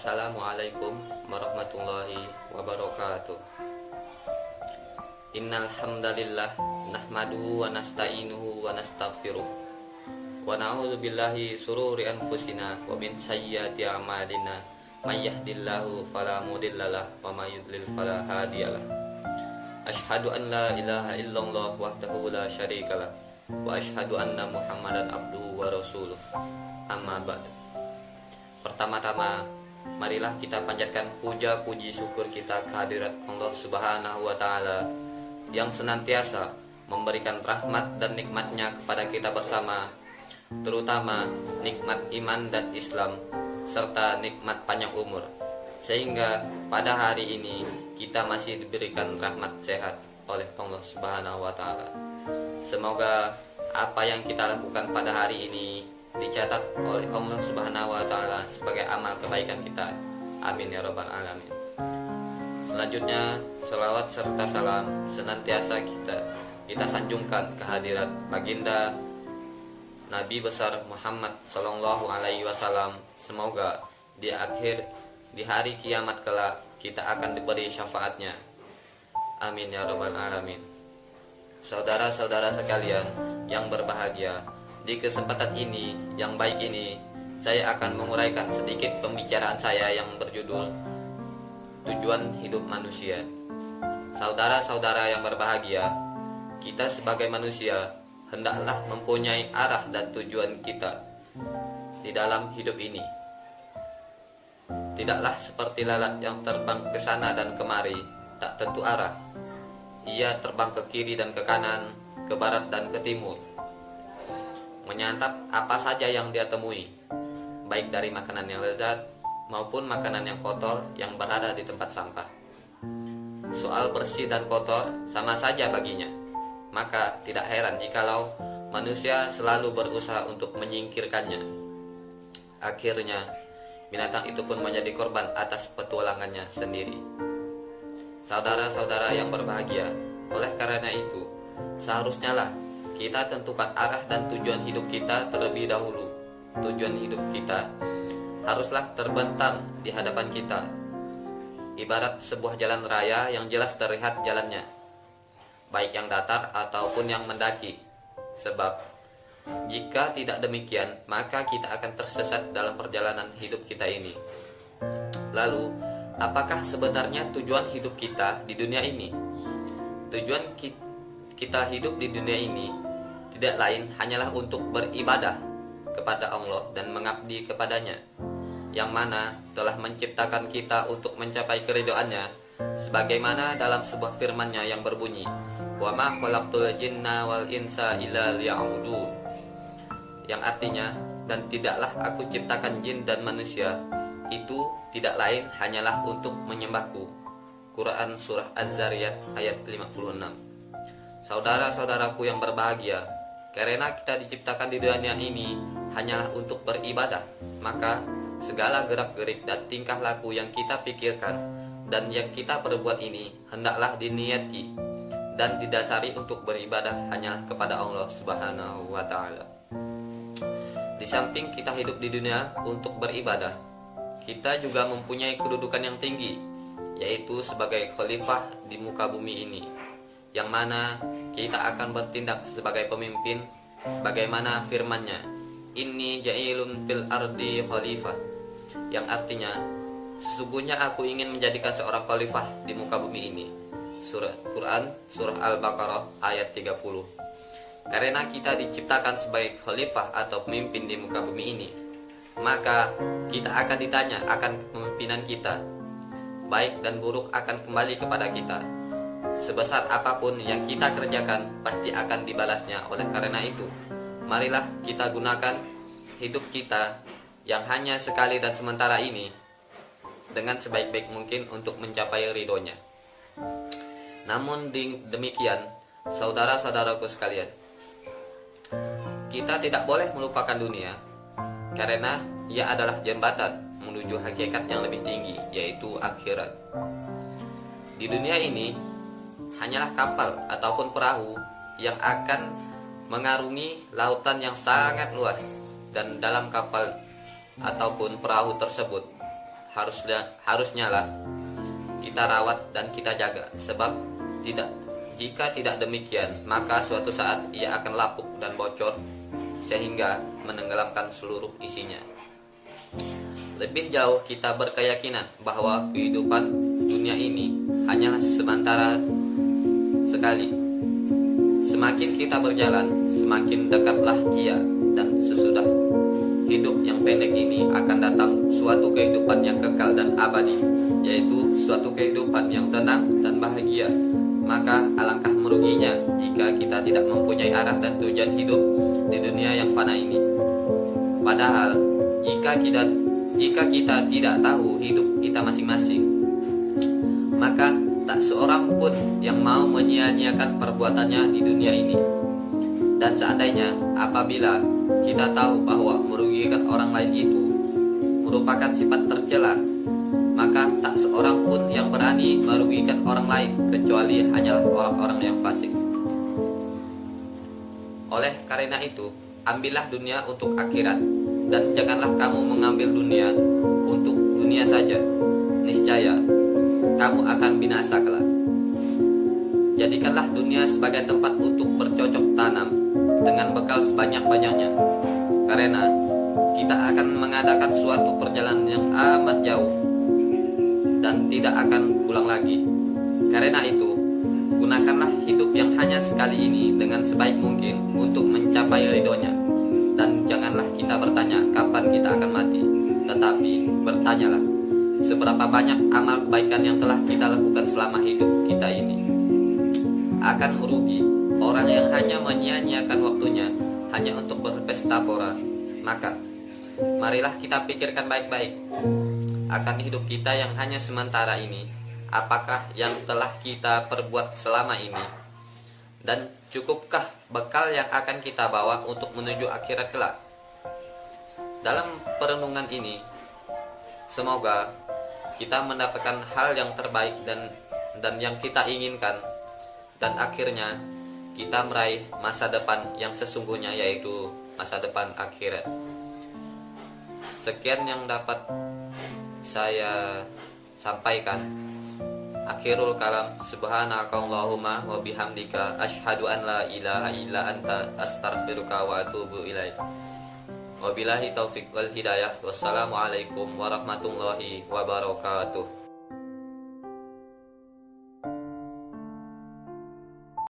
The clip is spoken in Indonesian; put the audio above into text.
Assalamualaikum warahmatullahi wabarakatuh. Innal hamdalillah nahmaduhu wa nasta'inuhu wa nastaghfiruh wa na'udzu billahi sururi anfusina wa min sayyiati a'malina may yahdihillahu fala mudhillalah wa may yudlil fala hadiyalah. Asyhadu an la ilaha illallah wahdahu la syarikalah wa asyhadu anna Muhammadan abduhu wa rasuluh. Amma ba'd. Pertama-tama, marilah kita panjatkan puja puji syukur kita kehadirat Allah Subhanahu wa taala yang senantiasa memberikan rahmat dan nikmatnya kepada kita bersama, terutama nikmat iman dan Islam serta nikmat panjang umur, sehingga pada hari ini kita masih diberikan rahmat sehat oleh Allah Subhanahu wa taala. Semoga apa yang kita lakukan pada hari ini dicatat oleh Allah Subhanahu wa taala sebagai amal kebaikan kita. Amin ya rabbal alamin. Selanjutnya, selawat serta salam senantiasa kita sanjungkan kehadirat baginda Nabi besar Muhammad sallallahu alaihi wasallam. Semoga di hari kiamat kelak kita akan diberi syafaatnya. Amin ya rabbal alamin. Saudara-saudara sekalian yang berbahagia, di kesempatan ini yang baik ini, saya akan menguraikan sedikit pembicaraan saya yang berjudul Tujuan Hidup Manusia. Saudara-saudara yang berbahagia, kita sebagai manusia hendaklah mempunyai arah dan tujuan kita di dalam hidup ini. Tidaklah seperti lalat yang terbang ke sana dan kemari, tak tentu arah. Ia terbang ke kiri dan ke kanan, ke barat dan ke timur, menyantap apa saja yang dia temui, baik dari makanan yang lezat maupun makanan yang kotor yang berada di tempat sampah. Soal bersih dan kotor sama saja baginya, maka tidak heran jikalau manusia selalu berusaha untuk menyingkirkannya. Akhirnya binatang itu pun menjadi korban atas petualangannya sendiri. Saudara-saudara yang berbahagia, oleh karena itu seharusnya lah kita tentukan arah dan tujuan hidup kita terlebih dahulu. Tujuan hidup kita haruslah terbentang di hadapan kita, ibarat sebuah jalan raya yang jelas terlihat jalannya, baik yang datar ataupun yang mendaki. Sebab jika tidak demikian, maka kita akan tersesat dalam perjalanan hidup kita ini. Lalu, apakah sebenarnya tujuan hidup kita di dunia ini? Tujuan kita hidup di dunia ini tidak lain hanyalah untuk beribadah kepada Allah dan mengabdi kepadanya, yang mana telah menciptakan kita untuk mencapai keridhoannya, sebagaimana dalam sebuah firman-Nya yang berbunyi, wa ma khalaqtul jinna wal insa illa liya'budun, yang artinya, dan tidaklah aku ciptakan jin dan manusia itu tidak lain hanyalah untuk menyembahku. Quran surah Az-Zariyat ayat 56. Saudara-saudaraku yang berbahagia, karena kita diciptakan di dunia ini hanyalah untuk beribadah, maka segala gerak-gerik dan tingkah laku yang kita pikirkan dan yang kita perbuat ini hendaklah diniati dan didasari untuk beribadah hanyalah kepada Allah Subhanahu wa taala. Di samping kita hidup di dunia untuk beribadah, kita juga mempunyai kedudukan yang tinggi, yaitu sebagai khalifah di muka bumi ini, yang mana kita akan bertindak sebagai pemimpin sebagaimana firman-Nya, inni ja'ilun fil ardi khalifah, yang artinya sesungguhnya aku ingin menjadikan seorang khalifah di muka bumi ini. Quran surah Al-Baqarah ayat 30. Karena kita diciptakan sebagai khalifah atau pemimpin di muka bumi ini, maka kita akan ditanya akan kepemimpinan kita. Baik dan buruk akan kembali kepada kita. Sebesar apapun yang kita kerjakan pasti akan dibalasnya. Oleh karena itu, marilah kita gunakan hidup kita yang hanya sekali dan sementara ini dengan sebaik-baik mungkin untuk mencapai ridhonya. Namun demikian, saudara-saudaraku sekalian, kita tidak boleh melupakan dunia, karena ia adalah jembatan menuju hakikat yang lebih tinggi, yaitu akhirat. Di dunia ini hanyalah kapal ataupun perahu yang akan mengarungi lautan yang sangat luas, dan dalam kapal ataupun perahu tersebut harusnya lah kita rawat dan kita jaga, sebab jika tidak demikian maka suatu saat ia akan lapuk dan bocor sehingga menenggelamkan seluruh isinya. Lebih jauh kita berkeyakinan bahwa kehidupan dunia ini hanyalah sementara sekali. Semakin kita berjalan, semakin dekatlah ia, dan sesudah hidup yang pendek ini akan datang suatu kehidupan yang kekal dan abadi, yaitu suatu kehidupan yang tenang dan bahagia. Maka alangkah meruginya jika kita tidak mempunyai arah dan tujuan hidup di dunia yang fana ini. Padahal jika kita tidak tahu hidup kita masing-masing, maka tak seorang pun yang mau menyia-nyiakan perbuatannya di dunia ini. Dan seandainya apabila kita tahu bahwa merugikan orang lain itu merupakan sifat tercela, maka tak seorang pun yang berani merugikan orang lain kecuali hanyalah orang-orang yang fasik. Oleh karena itu, ambillah dunia untuk akhirat, dan janganlah kamu mengambil dunia untuk dunia saja. Niscaya kamu akan binasa kelak. Jadikanlah dunia sebagai tempat untuk bercocok tanam dengan bekal sebanyak-banyaknya, karena kita akan mengadakan suatu perjalanan yang amat jauh dan tidak akan pulang lagi. Karena itu, gunakanlah hidup yang hanya sekali ini dengan sebaik mungkin untuk mencapai ridhonya. Dan janganlah kita bertanya kapan kita akan mati, tetapi bertanyalah seberapa banyak amal kebaikan yang telah kita lakukan selama hidup kita ini. Akan merugi orang yang hanya menyia-nyiakan waktunya hanya untuk berpesta pora. Maka marilah kita pikirkan baik-baik akan hidup kita yang hanya sementara ini. Apakah yang telah kita perbuat selama ini, dan cukupkah bekal yang akan kita bawa untuk menuju akhirat kelak? Dalam perenungan ini, semoga kita mendapatkan hal yang terbaik dan yang kita inginkan, dan akhirnya kita meraih masa depan yang sesungguhnya, yaitu masa depan akhirat. Sekian yang dapat saya sampaikan. Akhirul kalam, subhanakallahumma wa bihamdika asyhadu an la ilaha illa anta astaghfiruka wa atubu ilaik. Wabillahi taufik wal hidayah. Wassalamualaikum warahmatullahi wabarakatuh.